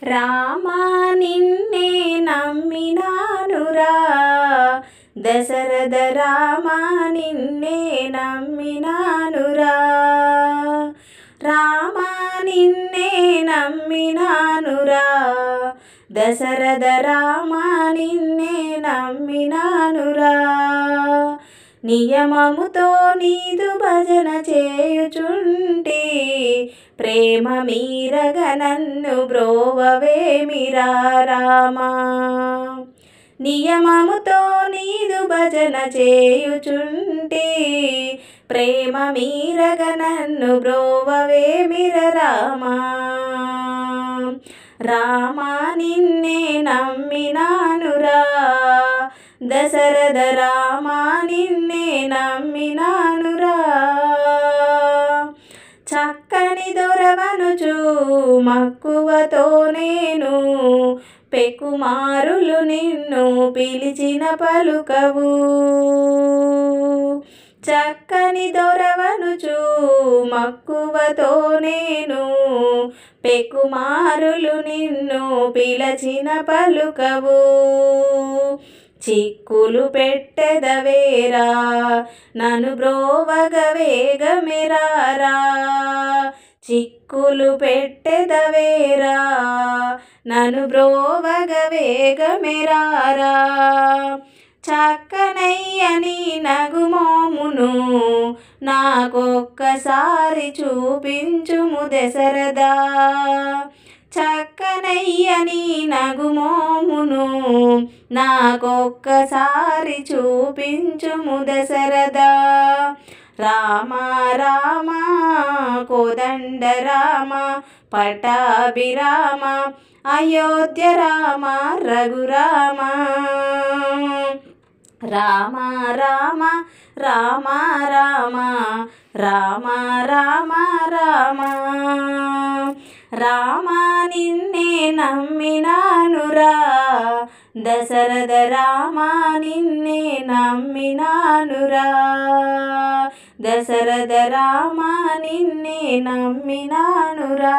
రామా నిన్నే నమ్మినానురా దశరథ రామా నిన్నే నమ్మినానురా రామా నిన్నే నమ్మినానురా దశరథ రామా నిన్నే నమ్మినానురా నియమముతో నీదు భజన చేయుచుంటి ప్రేమ మీరగ నన్ను బ్రోవవేమిరా రామా నియమముతో నీదు భజన చేయుచుంటి ప్రేమ మీరగ నన్ను బ్రోవవేమిర రామా రామా నిన్నే నమ్మినానురా దశరథ రామా నిన్నే నమ్మినానురా చక్కని దొరవనుచు మక్కువతో నేను పెకుమారులు నిన్ను పిలిచిన పలుకవు చక్కని దొరవనుచు మక్కువతో నేను పెకుమారులు నిన్ను పిలిచిన పలుకవు చిక్కులు పెట్టెదవేరా నన్ను బ్రోవగ వేగమెరారా చిక్కులు పెట్టెదవేరా నన్ను బ్రోవగ వేగమెరారా చక్కనయ్యని నగుమోమును నాకొక్కసారి చూపించుము దశరథా చక్కనయ్యని నగుమోమును నాకొక్కసారి చూపించుము దశరథా రామా రామా కోదండ రామ పటాభిరామ అయోధ్య రామ రఘురామ రామ రామ రామ రామ రామ రామ రామ రామా నిన్నే నమ్మినానురా దశరథ రామా నిన్నే నమ్మినానురా దశరథ రామా నిన్నే నమ్మినానురా